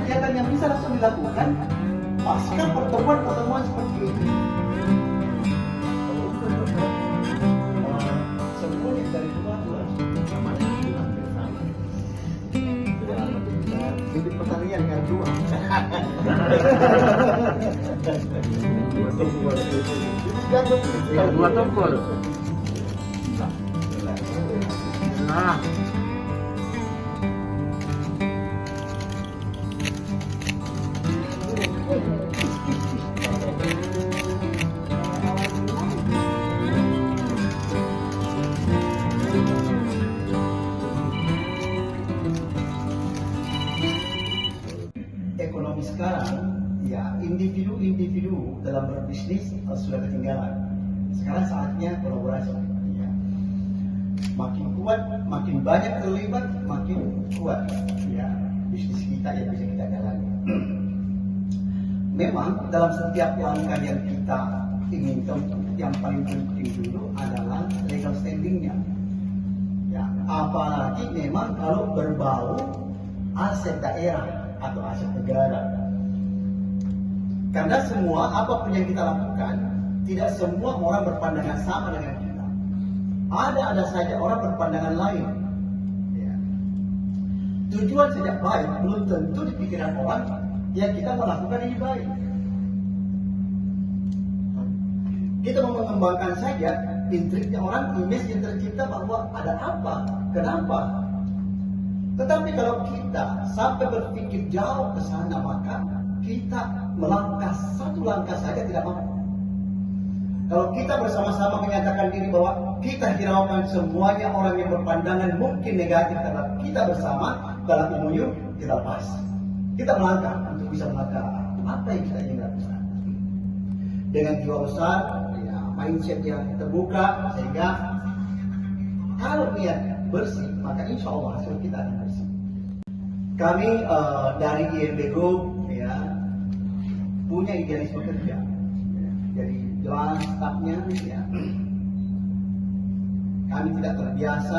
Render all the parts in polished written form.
kegiatan yang bisa langsung dilakukan pasca pertemuan-pertemuan seperti ini. Semua yang dari luar sama hampir sama. Jadi pertanian kan dua. Dua tombol. Nah, Ekonomi sekarang, ya individu-individu dalam berbisnis sudah ketinggalan. Sekarang saatnya kolaborasi. Ya. Makin kuat, makin banyak terlibat, makin kuat ya bisnis kita yang bisa kita jalani. Memang dalam setiap langkah yang kita ingin tempuh, yang paling penting dulu adalah legal standingnya. Ya, apalagi memang kalau berbau aset daerah atau aset negara. Karena semua apapun yang kita lakukan, tidak semua orang berpandangan sama dengan kita. Ada saja orang berpandangan lain. Ya. Tujuan sejak baik belum tentu di pikiran orang yang kita melakukan ini baik. Kita mau mengembangkan saja intriknya orang, image yang tercipta bahwa ada apa, kenapa. Tetapi kalau kita sampai berpikir jauh ke sana, maka kita melangkah satu langkah saja tidak mampu. Kalau kita bersama-sama menyatakan diri bahwa kita hiraukan semuanya orang yang berpandangan mungkin negatif terhadap kita bersama dalam MOU, kita lepas. Kita melangkah untuk bisa melangkah apa yang kita ingin lakukan. Dengan jiwa besar, ya, mindset yang terbuka, sehingga kalau niat bersih, maka insya Allah hasil kita akan bersih. Kami dari IMB Group ya, punya idealisme kerja. Ya, jadi jelas stafnya ya. Kami tidak terbiasa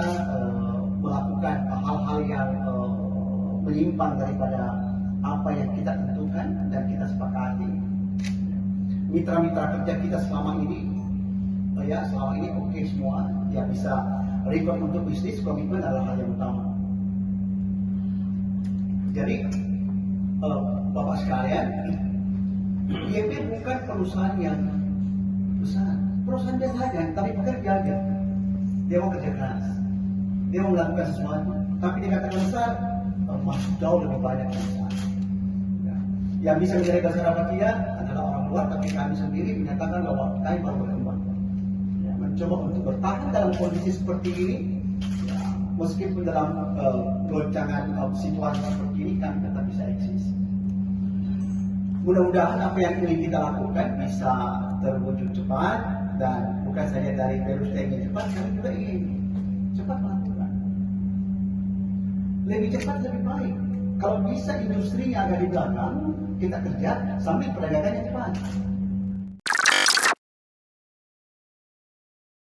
melakukan hal-hal yang menyimpang daripada apa yang kita tentukan dan kita sepakati. Mitra-mitra kerja kita selama ini oke semua, ya bisa record untuk bisnis, komitmen adalah hal yang utama. Jadi Bapak sekalian, IMB bukan perusahaan yang besar, perusahaan biasa aja, tapi bekerja aja. Dia mau kerja keras, dia mau melakukan sesuatu, tapi dikatakan besar, masih jauh lebih banyak besar. Ya. Yang bisa menjadi dasar apa dia adalah orang luar, tapi kami sendiri menyatakan bahwa kami baru berkembang. Ya, mencoba untuk bertahan dalam kondisi seperti ini, ya, meskipun dalam goncangan situasi seperti ini kami tetap bisa eksis. Mudah-mudahan apa yang ingin kita lakukan bisa terwujud cepat, dan bukan saja dari Perus ingin cepat, kami juga ingin cepat melakukan. Lebih cepat lebih baik. Kalau bisa industrinya agak di belakang, kita kerja sambil perdagangannya cepat.